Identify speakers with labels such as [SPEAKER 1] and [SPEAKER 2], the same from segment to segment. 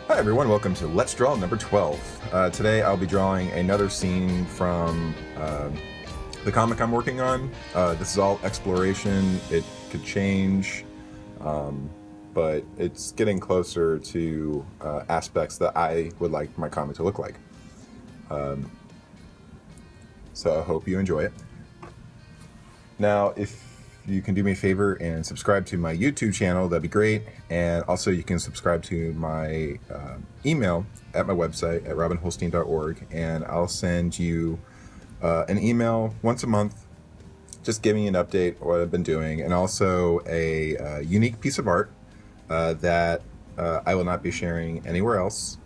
[SPEAKER 1] Hi everyone, welcome to Let's Draw number 12. Today I'll be drawing another scene from the comic I'm working on. This is all exploration. It could change, but it's getting closer to aspects that I would like my comic to look like. So I hope you enjoy it. Now, if you can do me a favor and subscribe to my YouTube channel, that'd be great. And also you can subscribe to my email at my website at robinholstein.org, and I'll send you an email once a month just giving you an update on what I've been doing, and also a unique piece of art that I will not be sharing anywhere else.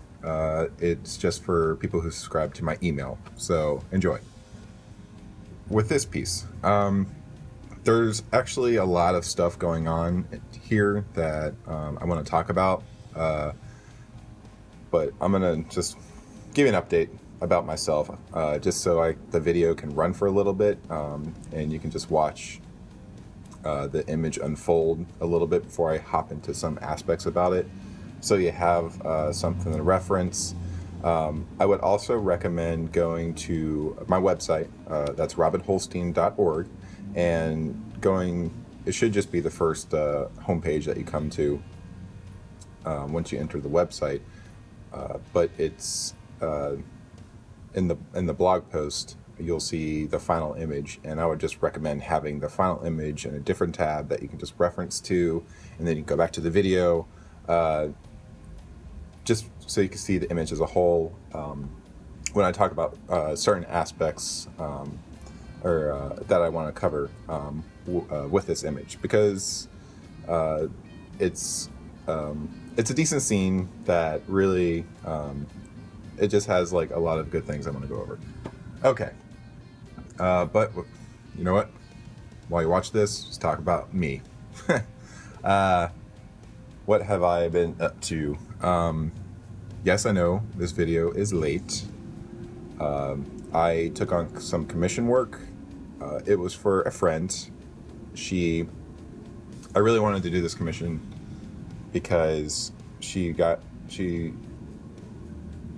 [SPEAKER 1] It's just for people who subscribe to my email, so enjoy. With this piece, there's actually a lot of stuff going on here that I want to talk about, but I'm going to just give you an update about myself, just so the video can run for a little bit, and you can just watch the image unfold a little bit before I hop into some aspects about it, so you have something to reference. I would also recommend going to my website, that's robinholstein.org, and it should just be the first homepage that you come to once you enter the website, but it's in the blog post you'll see the final image, and I would just recommend having the final image in a different tab that you can just reference to, and then you can go back to the video, just so you can see the image as a whole. When I talk about certain aspects that I want to cover with this image, because it's a decent scene that really it just has like a lot of good things I want to go over. Okay, but you know what? While you watch this, just talk about me. What have I been up to? Yes, I know this video is late. I took on some commission work. It was for a friend. I really wanted to do this commission because for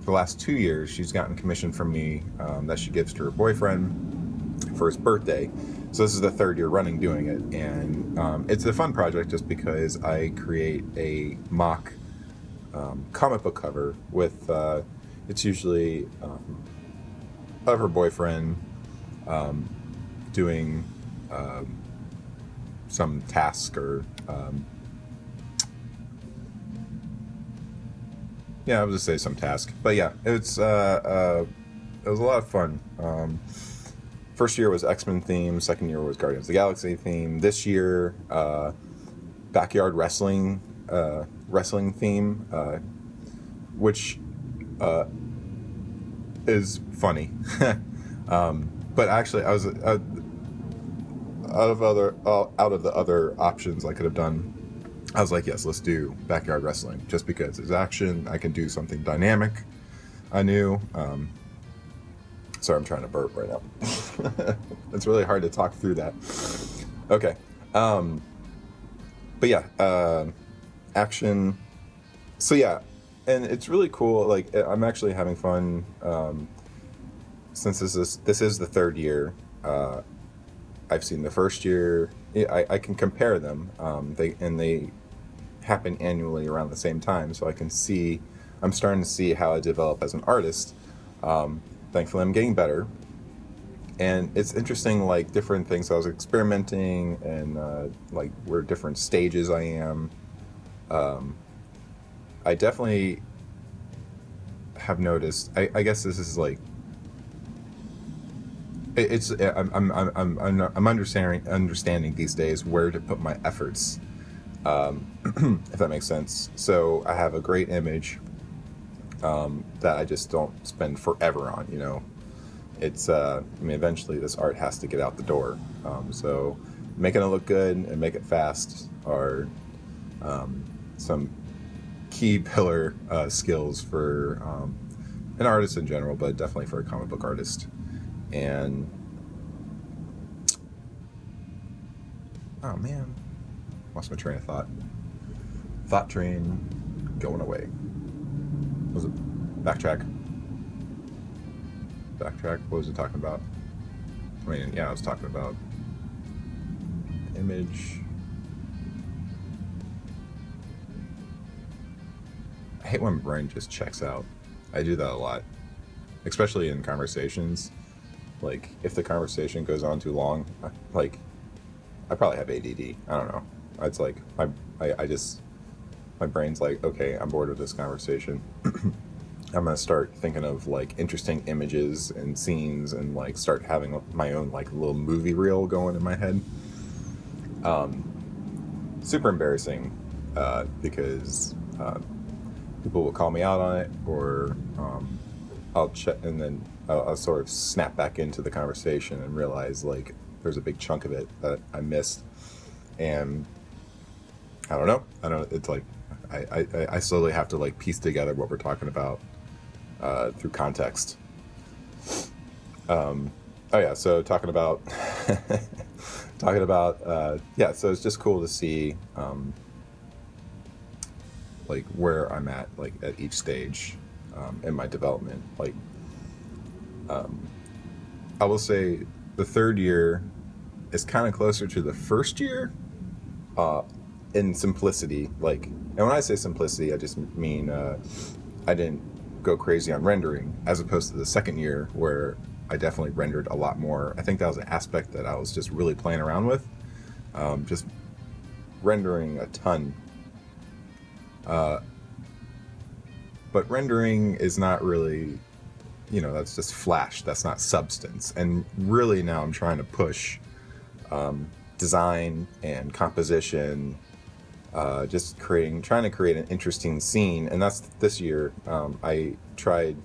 [SPEAKER 1] the last 2 years, she's gotten commission from me that she gives to her boyfriend for his birthday. So this is the third year running doing it, and it's a fun project just because I create a mock comic book cover with it's usually of her boyfriend doing some task, or I would just say some task. But yeah, it was a lot of fun. First year was X-Men theme, second year was Guardians of the Galaxy theme. This year, backyard wrestling theme, which is funny. But actually, I was out of the other options I could have done, I was like, yes, let's do backyard wrestling, just because it's action. I can do something dynamic. I knew. Sorry, I'm trying to burp right now. It's really hard to talk through that. Okay. But yeah, action. So yeah, and it's really cool. Like, I'm actually having fun. Since this is the third year. I've seen the first year. I can compare them. They happen annually around the same time, so I'm starting to see how I develop as an artist. Thankfully, I'm getting better, and it's interesting, like, different things I was experimenting, and like where different stages I am. I definitely have noticed. I guess this is like. I'm understanding these days where to put my efforts, if that makes sense. So I have a great image that I just don't spend forever on. It's eventually this art has to get out the door. So making it look good and make it fast are some key pillar skills for an artist in general, but definitely for a comic book artist. And oh man, lost my train of thought. Thought train going away. Was it backtrack? What was it talking about? I mean, yeah, I was talking about image. I hate when my brain just checks out. I do that a lot, especially in conversations. Like, if the conversation goes on too long, like, I probably have ADD. I don't know. It's like my brain's like, okay, I'm bored of this conversation. I'm gonna start thinking of like interesting images and scenes, and like start having my own like little movie reel going in my head. Super embarrassing, because people will call me out on it, or I'll check, and then I'll sort of snap back into the conversation and realize like there's a big chunk of it that I missed, and I don't know. It's like I slowly have to like piece together what we're talking about through context. Oh yeah, so talking about yeah. So it's just cool to see like where I'm at, like at each stage in my development. Like I will say the third year is kind of closer to the first year in simplicity. Like, and when I say simplicity, I just mean I didn't go crazy on rendering, as opposed to the second year where I definitely rendered a lot more. I think that was an aspect that I was just really playing around with, just rendering a ton. But rendering is not really, that's just flash. That's not substance. And really now I'm trying to push design and composition, just trying to create an interesting scene. And that's this year. I tried,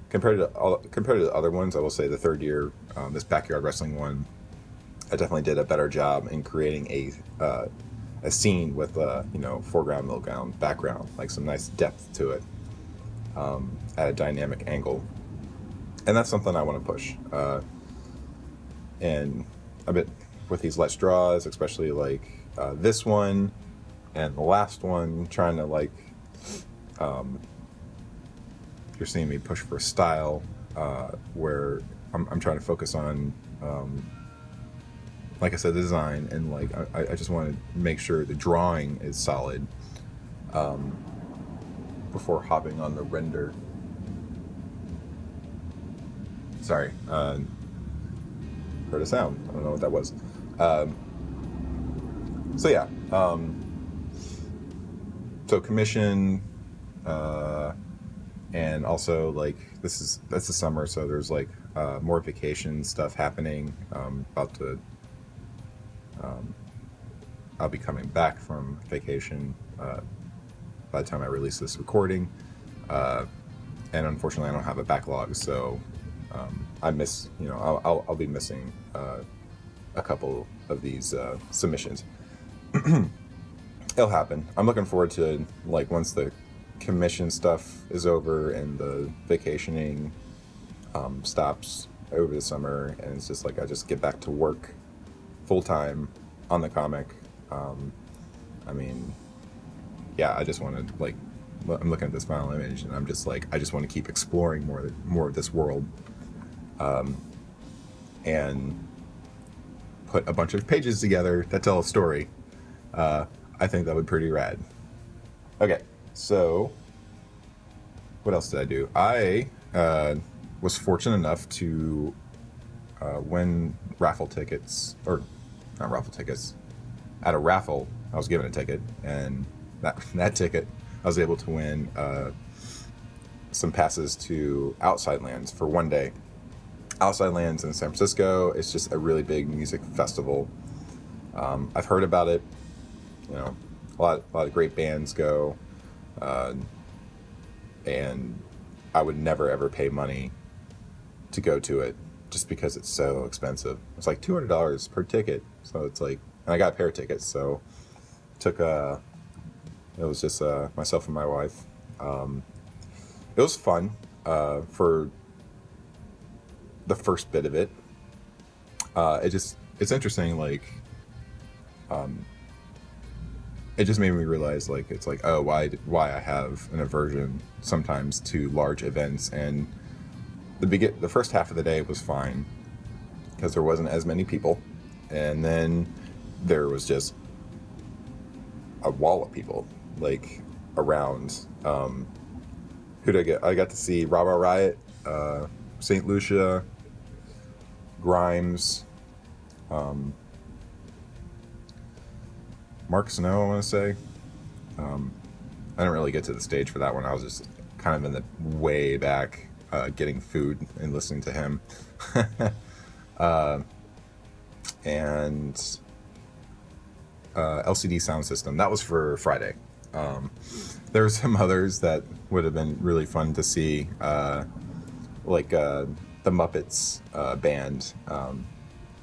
[SPEAKER 1] compared to the other ones, I will say the third year, this backyard wrestling one, I definitely did a better job in creating a scene with foreground, middle ground, background, like some nice depth to it, at a dynamic angle. And that's something I want to push. And a bit with these Let's Draws, especially like this one and the last one, trying to like, you're seeing me push for a style where I'm trying to focus on, like I said, the design, and like I just want to make sure the drawing is solid before hopping on the render. Sorry, heard a sound. I don't know what that was. So yeah, so commission, and also like that's the summer, so there's like more vacation stuff happening. I'll be coming back from vacation by the time I release this recording, and unfortunately I don't have a backlog, so I miss, I'll be missing a couple of these submissions. It'll happen. I'm looking forward to like once the commission stuff is over and the vacationing stops over the summer, and it's just like I just get back to work full time on the comic. I mean, yeah, I just want to like, I'm looking at this final image and I'm just like, I just want to keep exploring more of this world, and put a bunch of pages together that tell a story. I think that would be pretty rad. Okay, so what else did I do? I was fortunate enough to win raffle tickets, or not raffle tickets. At a raffle, I was given a ticket, and that ticket, I was able to win some passes to Outside Lands for one day. Outside Lands in San Francisco. It's just a really big music festival. I've heard about it. A lot of great bands go, and I would never ever pay money to go to it just because it's so expensive. It's like $200 per ticket, so it's like, and I got a pair of tickets, so it was just myself and my wife. It was fun for the first bit of it. It's interesting, like it just made me realize, like, it's like, oh, why I have an aversion sometimes to large events. And the first half of the day was fine because there wasn't as many people, and then there was just a wall of people, like, around. Who did I get? I got to see Rabba Riot, St. Lucia, Grimes, Mark Snow, I want to say. I didn't really get to the stage for that one. I was just kind of in the way back, getting food and listening to him. And LCD Sound System. That was for Friday. There were some others that would have been really fun to see, like the Muppets band.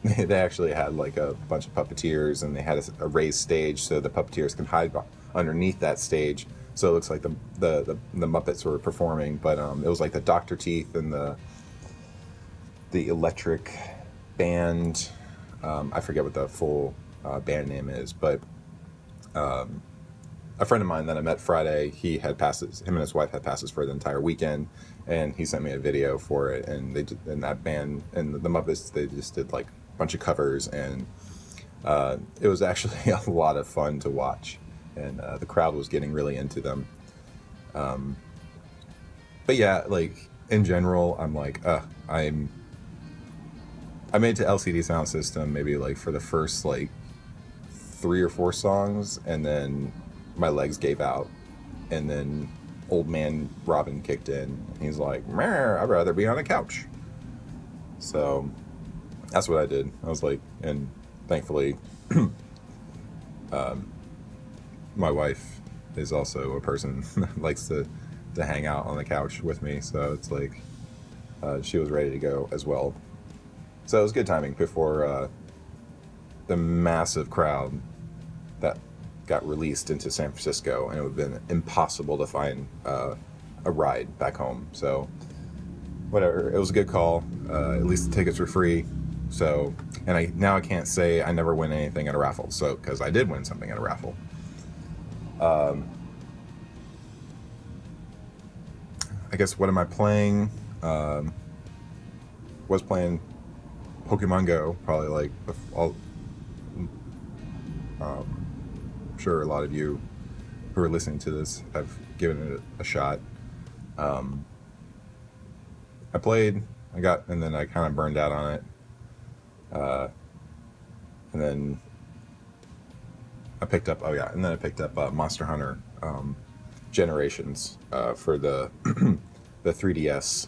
[SPEAKER 1] They actually had like a bunch of puppeteers, and they had a raised stage so the puppeteers can hide underneath that stage. So it looks like the Muppets were performing, but it was like the Dr. Teeth and the Electric Band. I forget what the full band name is, but a friend of mine that I met Friday, him and his wife had passes for the entire weekend, and he sent me a video for it. And that band and the Muppets, they just did like a bunch of covers, and it was actually a lot of fun to watch, and the crowd was getting really into them. But yeah, like in general, I'm like, I made it to LCD Sound System maybe like for the first like 3 or 4 songs, and then my legs gave out, and then old man Robin kicked in. He's like, "Meh, I'd rather be on a couch." So that's what I did. I was like, and thankfully, my wife is also a person that likes to hang out on the couch with me. So it's like, she was ready to go as well. So it was good timing before the massive crowd that got released into San Francisco, and it would have been impossible to find a ride back home. So whatever, it was a good call. At least the tickets were free. So, and now I can't say I never win anything at a raffle. So, because I did win something at a raffle. I guess, what am I playing? Was playing Pokemon Go, probably like all. I'm sure a lot of you who are listening to this have given it a shot. I played, and then I kind of burned out on it. And then I picked up, Monster Hunter Generations for the the 3DS.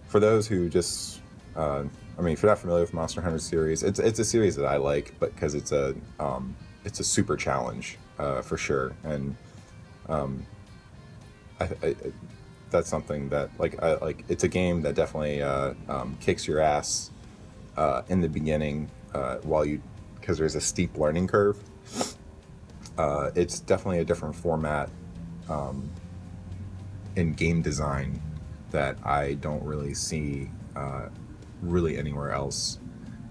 [SPEAKER 1] For those who just, if you're not familiar with Monster Hunter series, it's a series that I like, but because it's a super challenge for sure, and I that's something that it's a game that definitely kicks your ass in the beginning because there's a steep learning curve. It's definitely a different format in game design that I don't really see really anywhere else.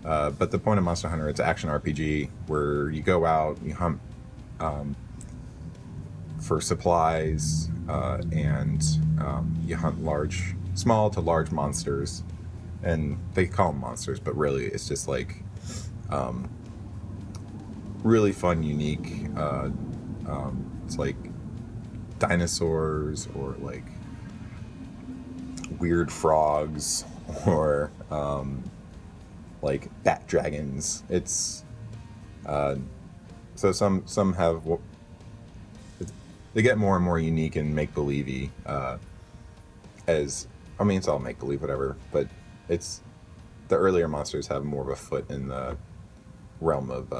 [SPEAKER 1] But the point of Monster Hunter, it's an action RPG where you go out, you hunt for supplies, and you hunt small to large monsters, and they call them monsters, but really it's just like really fun, unique. It's like dinosaurs or like weird frogs or like bat dragons. It's so some have they get more and more unique and make-believey it's all make-believe, whatever, but it's the earlier monsters have more of a foot in the realm of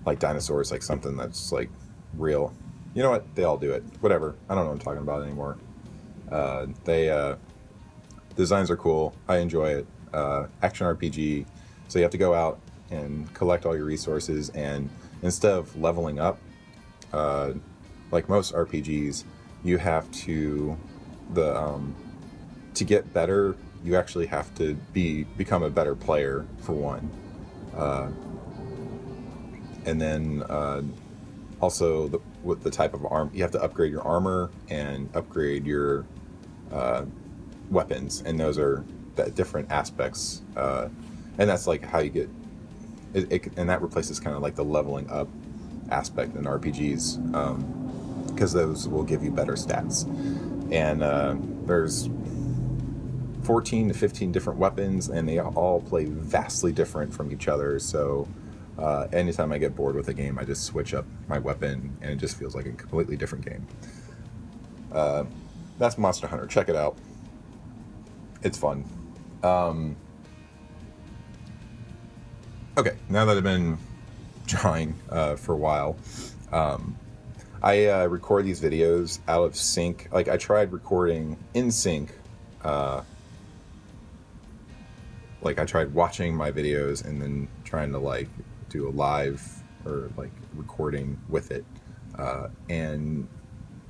[SPEAKER 1] like dinosaurs, like something that's like real. You know what? They all do it. Whatever. I don't know what I'm talking about anymore. Designs are cool. I enjoy it. Action RPG. So you have to go out and collect all your resources, and instead of leveling up, like most RPGs, you have to get better. You actually have to become a better player for one. and then also with the type of arm, you have to upgrade your armor and upgrade your weapons, and those are the different aspects, and that's like how you get it, and that replaces kind of like the leveling up aspect in RPGs, because those will give you better stats. And there's 14 to 15 different weapons, and they all play vastly different from each other. So anytime I get bored with a game, I just switch up my weapon, and it just feels like a completely different game. That's Monster Hunter. Check it out. It's fun. Okay, now that I've been drawing for a while, I record these videos out of sync. Like, I tried recording in sync. Like, I tried watching my videos and then trying to like do a live or like recording with it, and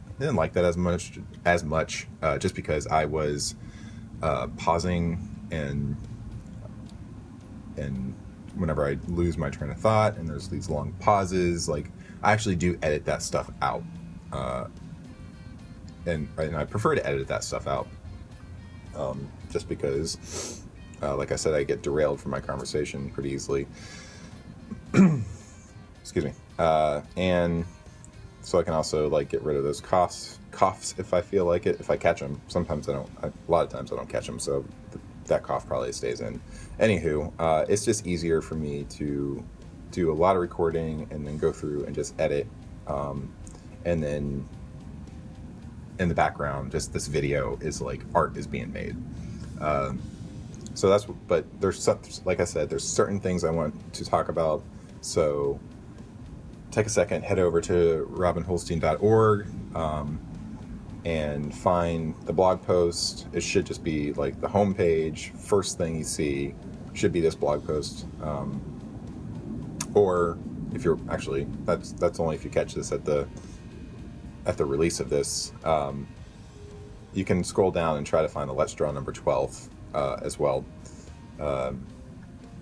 [SPEAKER 1] I didn't like that as much just because I was pausing and whenever I lose my train of thought and there's these long pauses, like I actually do edit that stuff out, and I prefer to edit that stuff out, just because like I said, I get derailed from my conversation pretty easily. Excuse me. And so I can also like get rid of those coughs if I feel like it, if I catch them. Sometimes I don't. A lot of times I don't catch them, so that cough probably stays in. Anywho, it's just easier for me to do a lot of recording and then go through and just edit, and then in the background, just this video is like art is being made. So that's, but there's some, like I said, there's certain things I want to talk about. So take a second, head over to robinholstein.org, and find the blog post. It should just be like the homepage. First thing you see should be this blog post. Or if you're actually, that's only if you catch this at the release of this. You can scroll down and try to find the Let's Draw number 12 as well,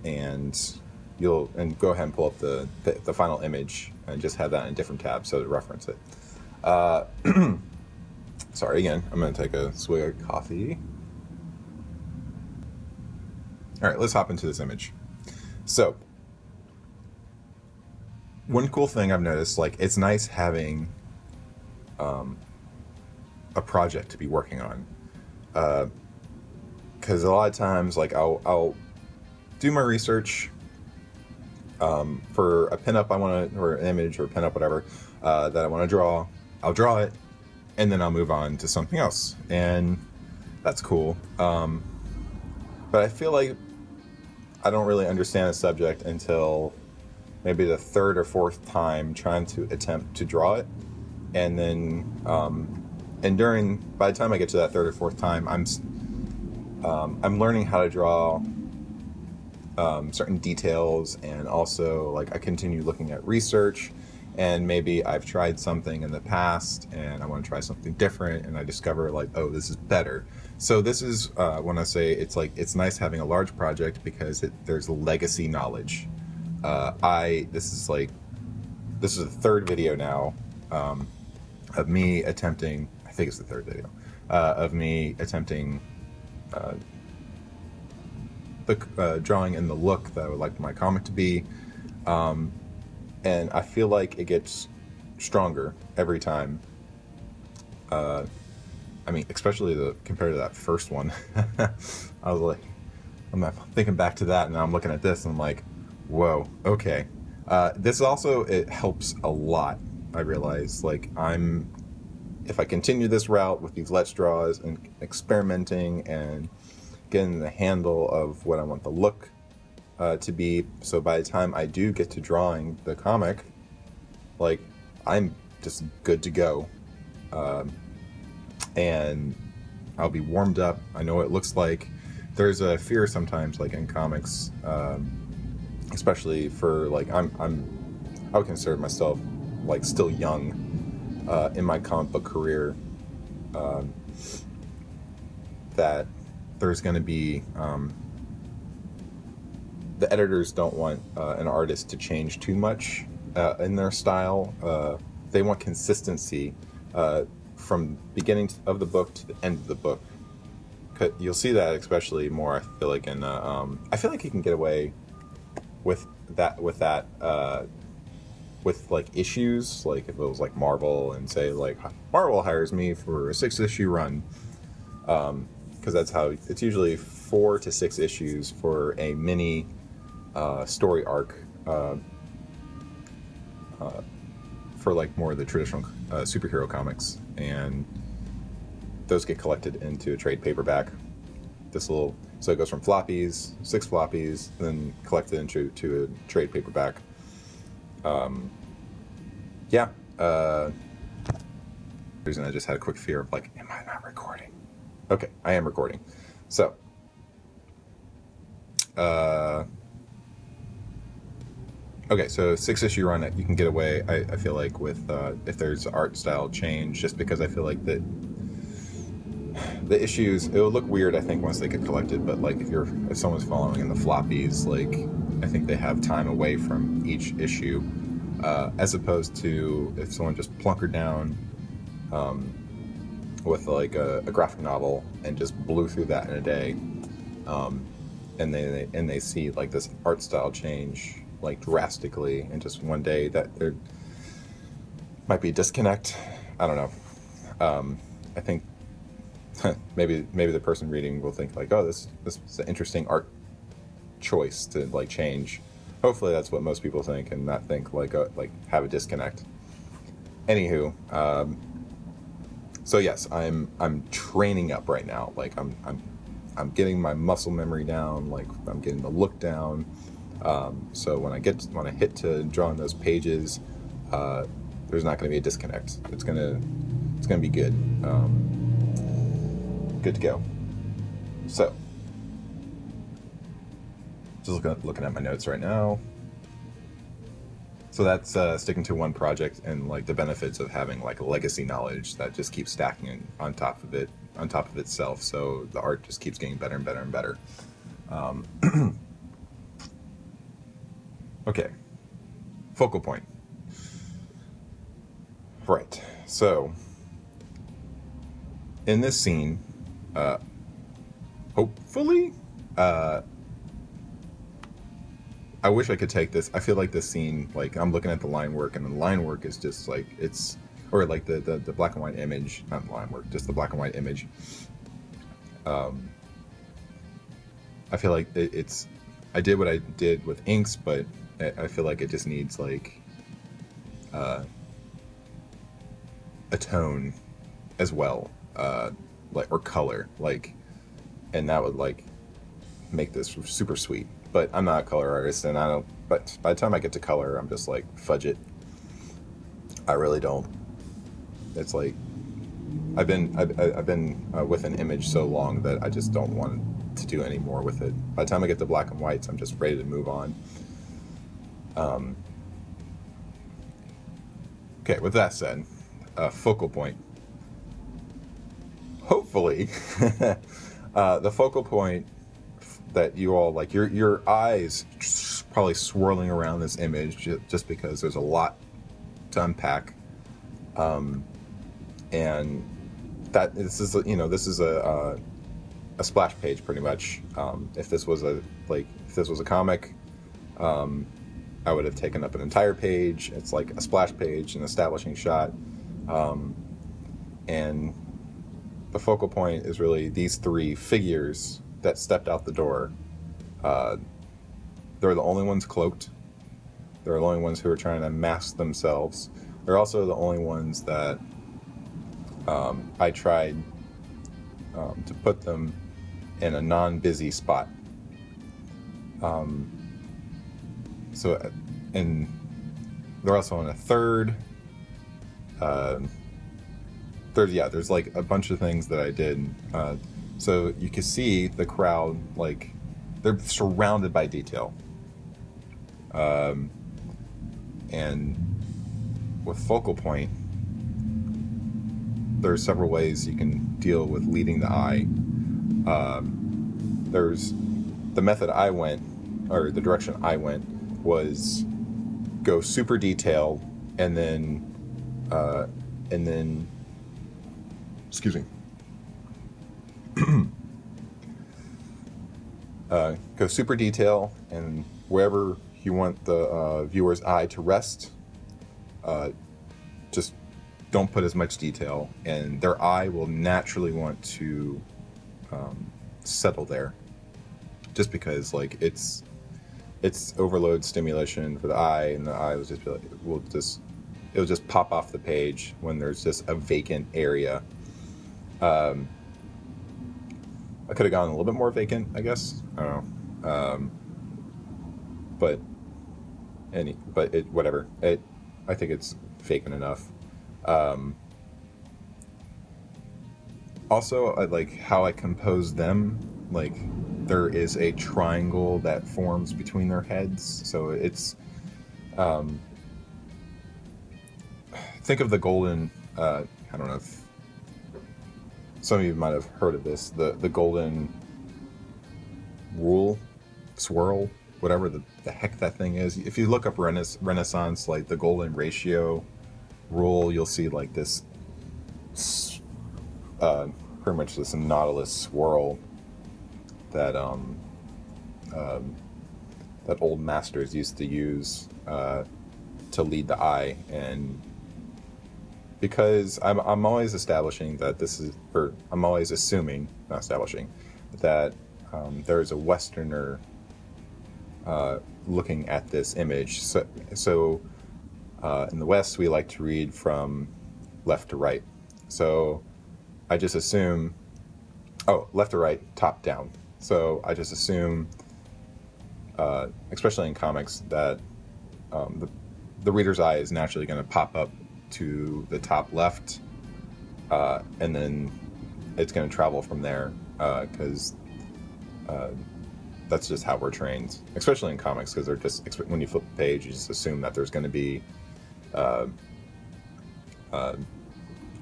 [SPEAKER 1] and go ahead and pull up the final image and just have that in a different tab so to reference it. Sorry again, I'm going to take a swig of coffee. All right, let's hop into this image. So one cool thing I've noticed, like, it's nice having a project to be working on, because a lot of times, like, I'll do my research for a pinup I want to, or an image or a pinup, whatever, that I want to draw. I'll draw it, and then I'll move on to something else, and that's cool. But I feel like I don't really understand a subject until maybe the third or fourth time trying to attempt to draw it, and then by the time I get to that third or fourth time, I'm learning how to draw certain details, and also like I continue looking at research, and maybe I've tried something in the past and I want to try something different, and I discover like, oh, this is better. So this is when I say it's like, it's nice having a large project because there's legacy knowledge. This is the third video now of me attempting, I think it's the third video, of me attempting the drawing in the look that I would like my comic to be, and I feel like it gets stronger every time. I mean, especially compared to that first one. I was like, I'm thinking back to that, and now I'm looking at this, and I'm like, whoa, okay. This also, it helps a lot. I realize, like, if I continue this route with these Let's Draws and experimenting and getting the handle of what I want the look to be, so by the time I do get to drawing the comic, like, I'm just good to go. And I'll be warmed up. I know what it looks like. There's a fear sometimes, like in comics, especially for like, I would consider myself like still young in my comic book career, that there's going to be the editors don't want an artist to change too much in their style. They want consistency from beginning of the book to the end of the book. You'll see that especially more, I feel like, in I feel like you can get away with that with like issues, like if it was like Marvel and say like Marvel hires me for a 6-issue run, because that's how it's usually 4 to 6 issues for a mini story arc, for like more of the traditional superhero comics, and those get collected into a trade paperback. So it goes from floppies, 6 floppies, then collected into a trade paperback. Reason I just had a quick fear of like, am I not recording? Okay, I am recording. So, okay, so 6-issue run, you can get away, I feel like, with if there's art style change, just because I feel like that the issues, it would look weird, I think, once they get collected, but like if someone's following in the floppies, like I think they have time away from each issue, as opposed to if someone just plunkered down with like a graphic novel and just blew through that in a day, and they see like this art style change like drastically in just one day, that there might be a disconnect. I don't know. I think maybe the person reading will think like, oh, this is an interesting art choice to like change. Hopefully that's what most people think, and not think like have a disconnect. Anywho, so yes, I'm training up right now. Like I'm getting my muscle memory down. Like I'm getting the look down. So when I hit to drawing those pages, there's not going to be a disconnect. It's gonna be good. Good to go. So, just looking at my notes right now. So that's sticking to one project, and like the benefits of having like legacy knowledge that just keeps stacking on top of itself. So the art just keeps getting better and better and better. Okay, focal point. Right. So in this scene, hopefully, I wish I could take this. I feel like this scene, like I'm looking at the line work, and the line work is just like or like the black and white image, not the line work, just the black and white image. I feel like I did what I did with inks, but I feel like it just needs like a tone as well, like, or color, like, and that would like make this super sweet. But I'm not a color artist, and I don't. But by the time I get to color, I'm just like, fudge it. I really don't. It's like I've been with an image so long that I just don't want to do any more with it. By the time I get to black and whites, I'm just ready to move on. Okay, with that said, focal point. Hopefully, the focal point that you all like, your eyes probably swirling around this image just because there's a lot to unpack, and that this is a splash page pretty much. If this was a comic, I would have taken up an entire page. It's like a splash page, an establishing shot, and the focal point is really these 3 figures that stepped out the door. They're the only ones cloaked. They're the only ones who are trying to mask themselves. They're also the only ones that I tried to put them in a non-busy spot. And they're also on a third. There's like a bunch of things that I did. So you can see the crowd, like they're surrounded by detail. And with focal point, there are several ways you can deal with leading the eye. There's the method I went, or the direction I went, was go super detail, and then excuse me, go super detail, and wherever you want the viewer's eye to rest, just don't put as much detail, and their eye will naturally want to settle there, just because like it's overload stimulation for the eye, and the eye will just pop off the page when there's just a vacant area. I could have gone a little bit more vacant, I guess. I don't know. But whatever. I think it's vacant enough. Also, I like how I compose them. Like, there is a triangle that forms between their heads, so it's think of the golden I don't know if some of you might have heard of this, the golden rule, swirl, whatever the heck that thing is. If you look up Renaissance, like the golden ratio rule, you'll see like this pretty much this nautilus swirl that that old masters used to use to lead the eye. And because I'm always establishing that this is, or I'm always assuming, not establishing, that there's a Westerner looking at this image. So in the West, we like to read from left to right. So I just assume, left to right, top down. So I just assume, especially in comics, that the reader's eye is naturally going to pop up to the top left, and then it's going to travel from there, because that's just how we're trained, especially in comics, because they're just, when you flip the page, you just assume that there's going to be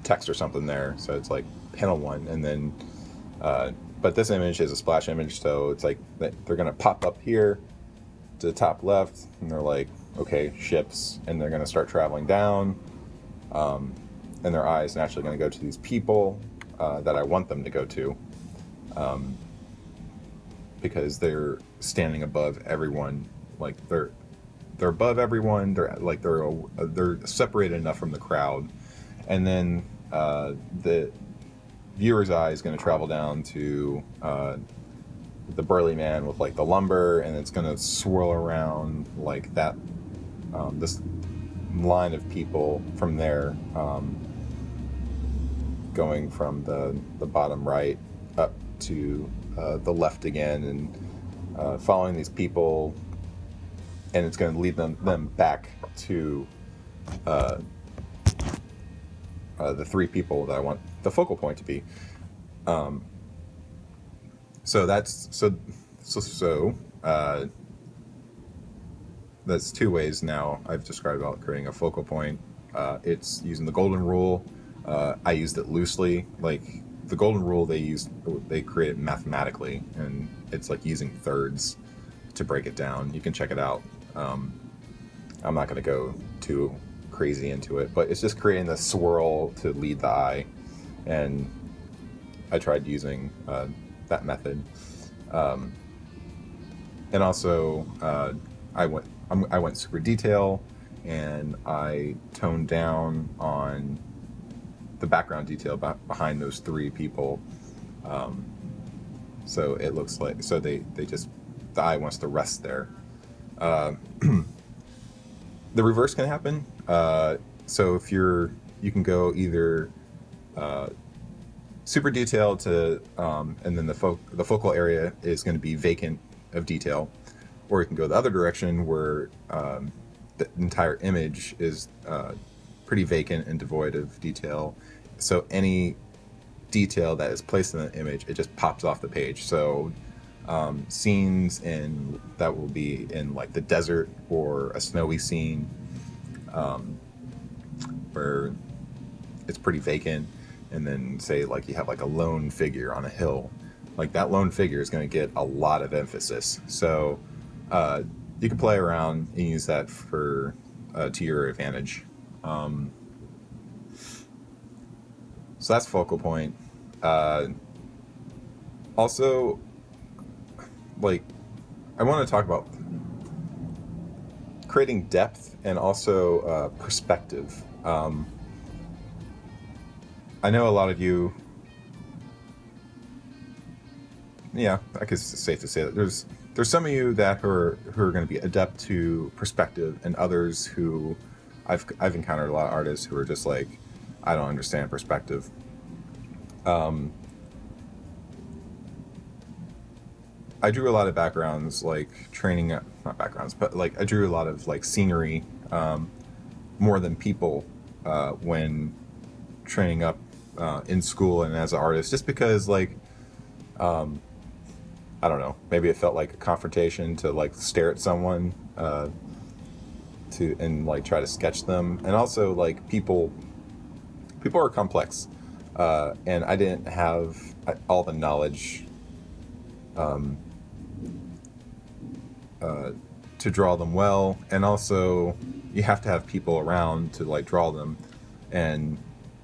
[SPEAKER 1] text or something there. So it's like panel 1, and then but this image is a splash image, so it's like they're going to pop up here to the top left, and they're like, okay, ships, and they're going to start traveling down, and their eye is naturally going to go to these people that I want them to go to, because they're standing above everyone. Like they're above everyone. They're separated enough from the crowd, and then the viewer's eye is going to travel down to the burly man with like the lumber, and it's going to swirl around like that, this line of people from there, going from the bottom right up to the left again, and following these people, and it's going to lead them back to the 3 people that I want the focal point to be. So that's that's 2 ways now I've described about creating a focal point. It's using the golden rule. I used it loosely. Like the golden rule, they create it mathematically, and it's like using thirds to break it down. You can check it out. I'm not going to go too crazy into it, but it's just creating the swirl to lead the eye, and I tried using that method. And also I went super detail, and I toned down on the background detail behind those 3 people, so it looks like, so they just, the eye wants to rest there. The reverse can happen. So if you can go either super detailed to, and then the focal area is going to be vacant of detail, or you can go the other direction where the entire image is pretty vacant and devoid of detail. So any detail that is placed in the image, it just pops off the page. So scenes that will be in like the desert or a snowy scene, where it's pretty vacant, and then say like you have like a lone figure on a hill, like that lone figure is going to get a lot of emphasis. So you can play around and use that for to your advantage. So that's focal point. Also, like, I want to talk about creating depth and also perspective. I know a lot of you, yeah, I guess it's safe to say that there's some of you that who are going to be adept to perspective, and others who I've encountered a lot of artists who are just like, I don't understand perspective. I drew a lot of backgrounds, like training, not backgrounds, but like I drew a lot of like scenery, more than people, when training up in school and as an artist, just because like, I don't know, maybe it felt like a confrontation to like stare at someone, and like try to sketch them. And also like people are complex, and I didn't have all the knowledge to draw them well, and also you have to have people around to like draw them, and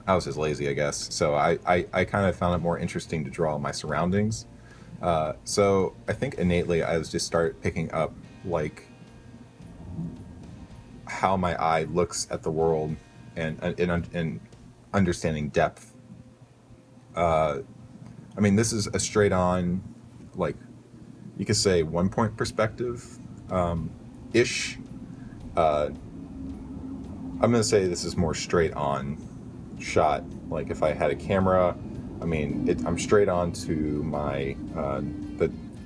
[SPEAKER 1] I was just lazy, I guess. So I kind of found it more interesting to draw my surroundings. So I think innately I was just started picking up like how my eye looks at the world, and understanding depth. I mean, this is a straight on, like, you could say 1 point perspective, ish. I'm gonna say this is more straight on shot. Like if I had a camera, I mean, I'm straight on to my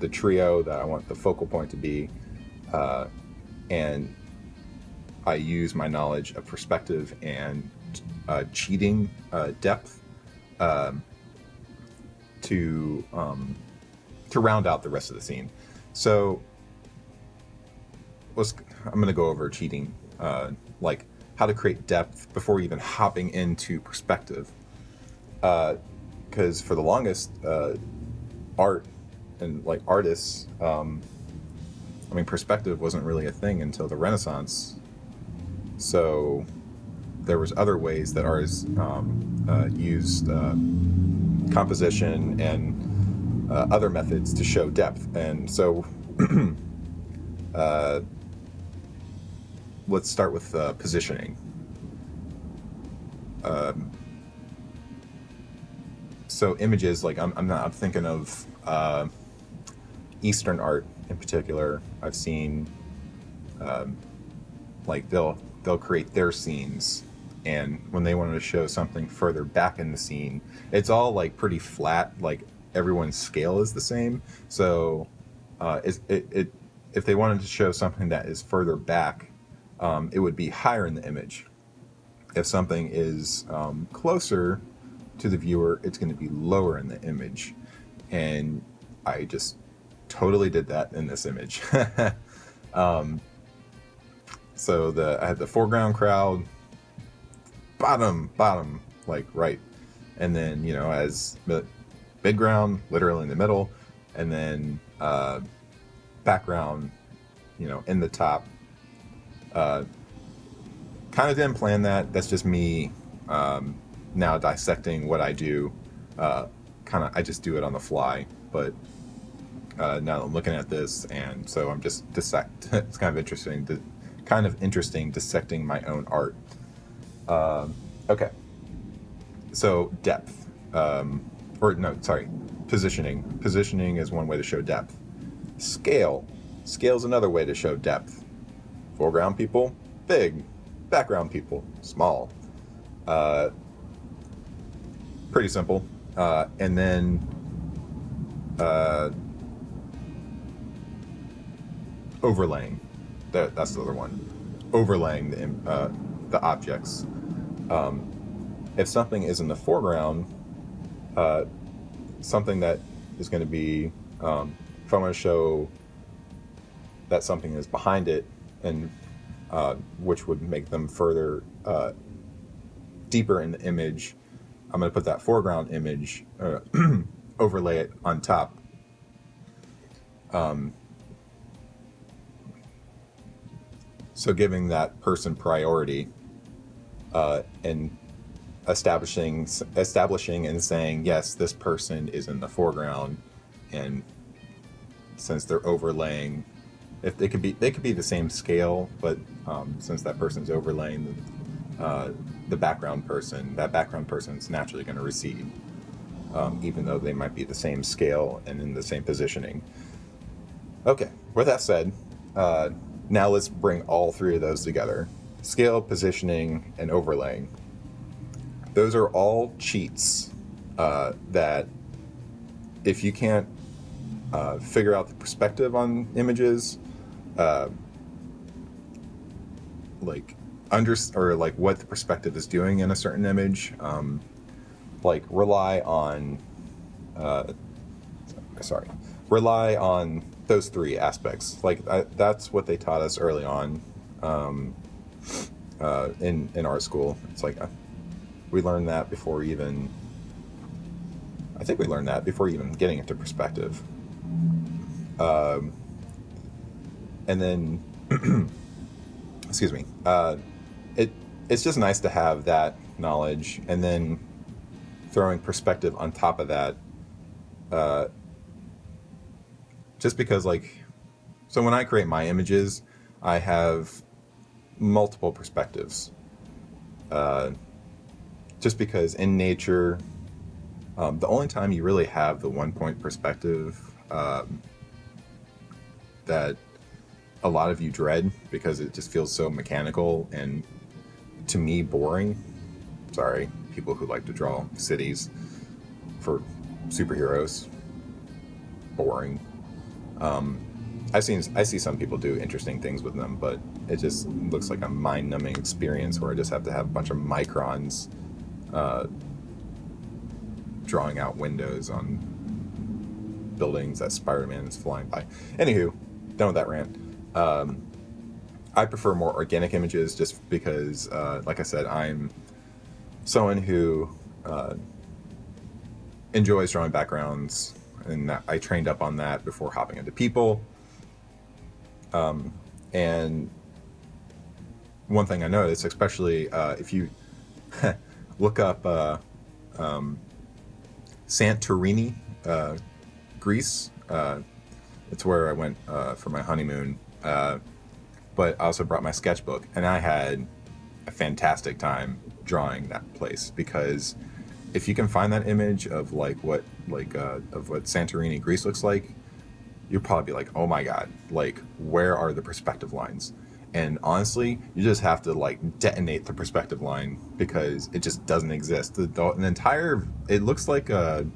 [SPEAKER 1] the trio that I want the focal point to be, and I use my knowledge of perspective and cheating depth to round out the rest of the scene. So I'm going to go over cheating, like how to create depth before even hopping into perspective. Because for the longest, art and like artists, I mean, perspective wasn't really a thing until the Renaissance. So there was other ways that artists used composition and other methods to show depth. And so let's start with positioning. So images, like I'm thinking of Eastern art in particular. I've seen like they'll create their scenes, and when they wanted to show something further back in the scene, it's all like pretty flat, like everyone's scale is the same. So if they wanted to show something that is further back, it would be higher in the image. If something is closer to the viewer, it's going to be lower in the image. And I just totally did that in this image. So I had the foreground crowd, bottom, like right. And then, as midground, literally in the middle, and then background, in the top. Kind of didn't plan that. That's just me now dissecting what I do. I just do it on the fly. But now I'm looking at this, and so I'm just dissect. It's kind of interesting dissecting my own art. Okay. So depth, positioning. Positioning is one way to show depth. Scale is another way to show depth. Foreground people, big. Background people, small. Pretty simple. And then overlaying. That's the other one. Overlaying the objects. If something is in the foreground, something that is going to be, if I'm going to show that something is behind it, and which would make them further deeper in the image, I'm going to put that foreground image, overlay it on top. So giving that person priority, and establishing and saying, yes, this person is in the foreground, and since they're overlaying, if they could be the same scale, but since that person's overlaying the background person, that background person is naturally going to recede, even though they might be the same scale and in the same positioning. Okay, with that said, now let's bring all three of those together: scale, positioning, and overlaying. Those are all cheats that if you can't figure out the perspective on images, or what the perspective is doing in a certain image, rely on those three aspects. That's what they taught us early on in art school. It's we learned that before even getting into perspective. And then, excuse me, it's just nice to have that knowledge, and then throwing perspective on top of that, just because so when I create my images, I have multiple perspectives, just because in nature, the only time you really have the 1-point perspective that a lot of you dread, because it just feels so mechanical and, to me, boring. Sorry, people who like to draw cities for superheroes. Boring. I see some people do interesting things with them, but it just looks like a mind-numbing experience where I just have to have a bunch of microns drawing out windows on buildings that Spider-Man is flying by. Anywho, done with that rant. I prefer more organic images just because, like I said, I'm someone who enjoys drawing backgrounds, and I trained up on that before hopping into people. And one thing I noticed, especially if you look up Santorini, Greece, it's where I went for my honeymoon, but I also brought my sketchbook, and I had a fantastic time drawing that place, because if you can find that image of what Santorini, Greece looks like, you'll probably be like, oh my god, where are the perspective lines? And honestly, you just have to detonate the perspective line, because it just doesn't exist. It looks like a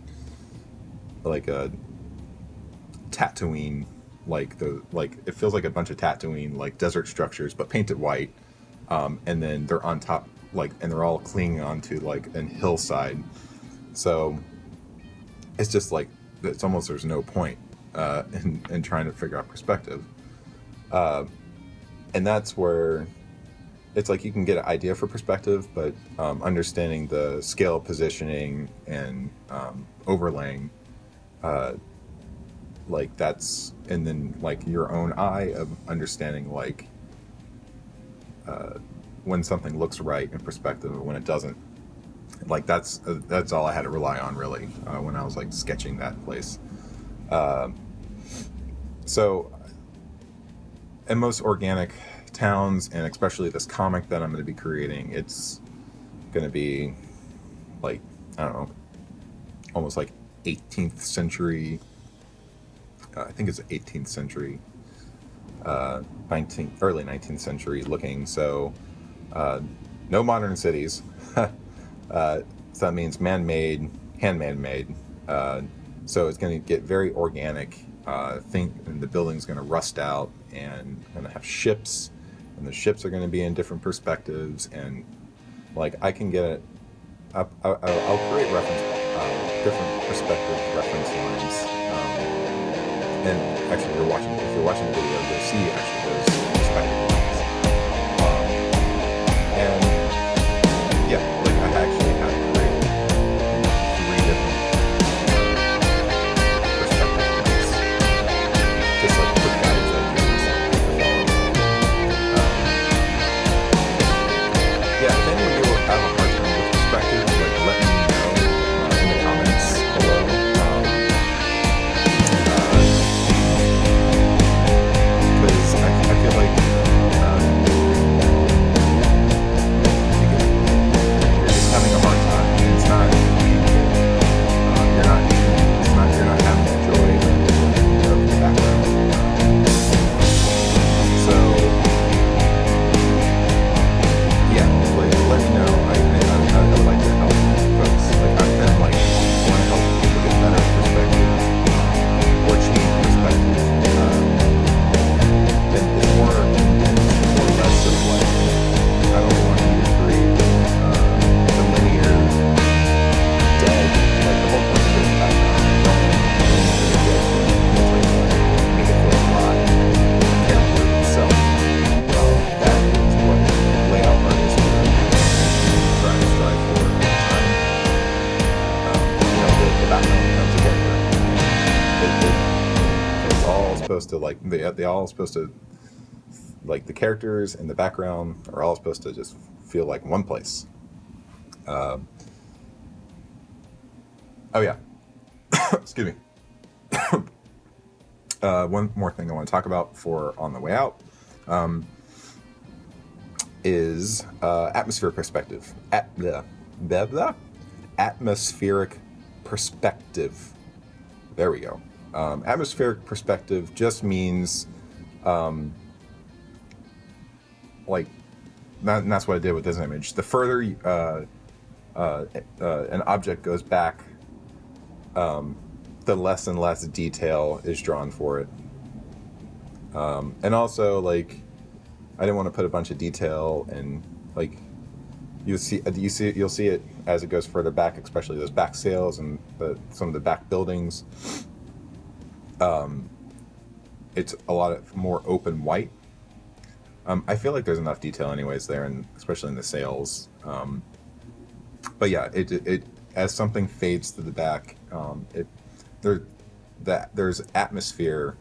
[SPEAKER 1] Tatooine, it feels like a bunch of Tatooine desert structures, but painted white, and then they're on top, and they're all clinging onto an hillside. So it's just it's almost, there's no point in trying to figure out perspective, and that's where it's you can get an idea for perspective, but understanding the scale, positioning, and overlaying, that's, and then your own eye of understanding when something looks right in perspective and when it doesn't. That's all I had to rely on, really, when I was sketching that place. So in most organic towns, and especially this comic that I'm going to be creating, it's going to be I don't know, almost 18th century. I think it's 18th century, early 19th century looking. So no modern cities. So that means man-made, handmade. So it's going to get very organic. And the building's going to rust out, and going to have ships, and the ships are going to be in different perspectives, and I can get it. I'll create different perspective reference lines. And actually, if you're watching the video, you'll see actually those perspective lines. And yeah, I actually had to create 3 different perspective lines, just quick guidance that I gave myself to follow. supposed to like they all supposed to, like, the characters in the background are all supposed to just feel like one place. Oh yeah. Excuse me. One more thing I want to talk about for on the way out is atmospheric perspective. Atmospheric perspective. There we go. Atmospheric perspective just means, like, and that's what I did with this image. The further an object goes back, the less and less detail is drawn for it. And also, like, I didn't want to put a bunch of detail, and like you'll see it as it goes further back, especially those back sails and some of the back buildings. It's a lot more open white. I feel like there's enough detail anyways there, and especially in the sails. But yeah, it as something fades to the back, there's atmosphere.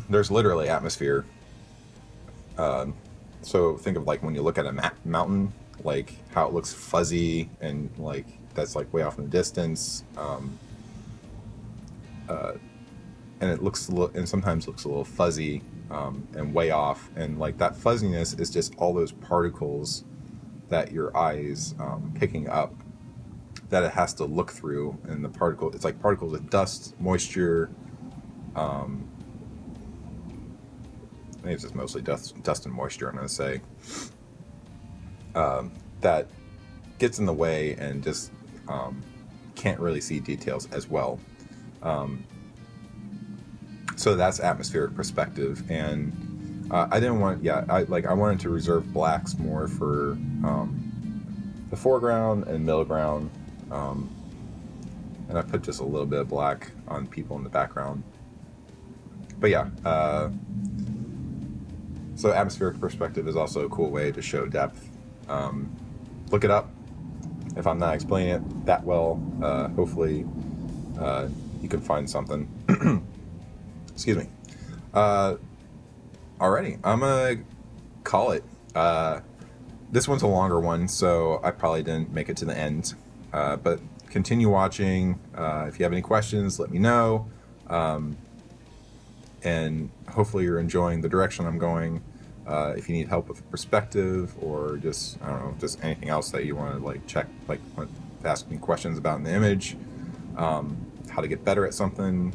[SPEAKER 1] There's literally atmosphere. So think of like when you look at a mountain, like how it looks fuzzy and like that's like way off in the distance. And it looks and sometimes looks a little fuzzy and way off, and like that fuzziness is just all those particles that your eyes picking up that it has to look through, and it's like particles of dust, moisture. I think it's just mostly dust and moisture, I'm going to say, that gets in the way and just can't really see details as well. So that's atmospheric perspective, and I didn't want, I wanted to reserve blacks more for the foreground and middle ground, and I put just a little bit of black on people in the background. But yeah, so atmospheric perspective is also a cool way to show depth. Look it up. If I'm not explaining it that well, hopefully you can find something. Excuse me. Alrighty, I'm gonna call it. This one's a longer one, so I probably didn't make it to the end. But continue watching. If you have any questions, let me know. And hopefully you're enjoying the direction I'm going. If you need help with perspective or just, I don't know, just anything else that you want to like check, like ask me questions about in the image, how to get better at something,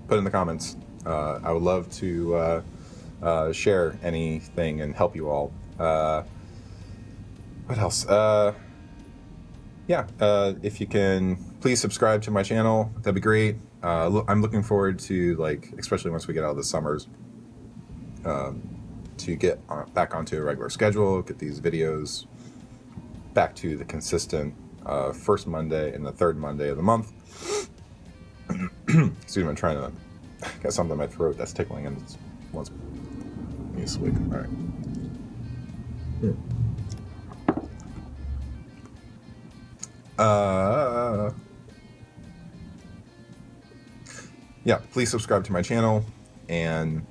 [SPEAKER 1] put in the comments. I would love to share anything and help you all. What else? If you can, please subscribe to my channel. That'd be great. I'm looking forward to, like, especially once we get out of the summers, to get back onto a regular schedule, get these videos back to the consistent first Monday and the third Monday of the month. Excuse me, I'm trying to get something in my throat that's tickling, and it's once me asleep. All right. Please subscribe to my channel, and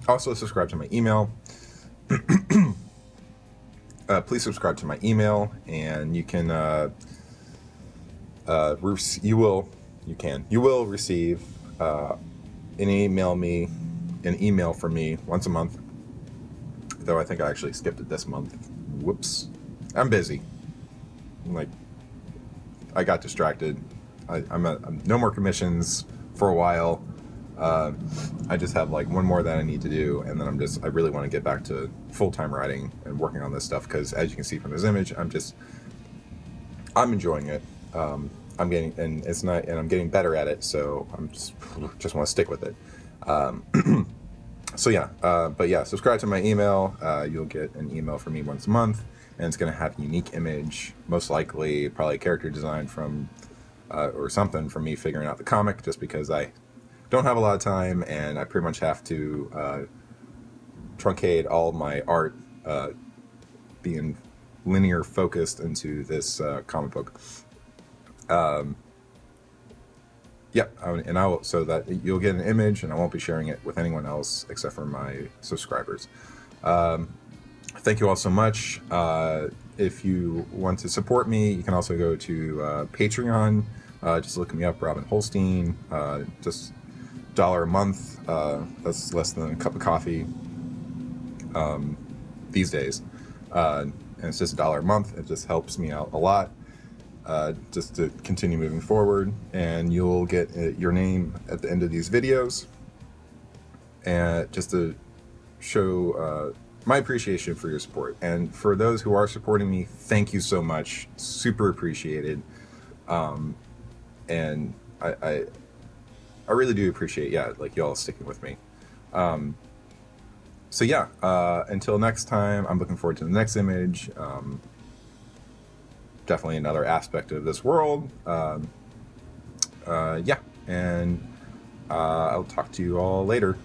[SPEAKER 1] also subscribe to my email. Please subscribe to my email, and you can you will receive an email from me once a month. Though I think I actually skipped it this month. Whoops. I'm busy. I got distracted. I'm no more commissions for a while. I just have like one more that I need to do, and then I really want to get back to full-time writing and working on this stuff, because as you can see from this image, I'm enjoying it. I'm getting better at it, so I'm just want to stick with it. Subscribe to my email. You'll get an email from me once a month, and it's going to have a unique image, most likely probably character design from or something from me figuring out the comic, just because I don't have a lot of time, and I pretty much have to truncate all my art being linear focused into this comic book. And I will, so that you'll get an image, and I won't be sharing it with anyone else except for my subscribers. Thank you all so much. If you want to support me, you can also go to Patreon. Just look me up, Robin Holstein. Just $1 a month. That's less than a cup of coffee these days. And it's just $1 a month. It just helps me out a lot. Just to continue moving forward, and you'll get your name at the end of these videos, and just to show my appreciation for your support. And for those who are supporting me, thank you so much. Super appreciated. And I really do appreciate, like y'all sticking with me. So yeah, until next time, I'm looking forward to the next image. Definitely another aspect of this world. And I'll talk to you all later.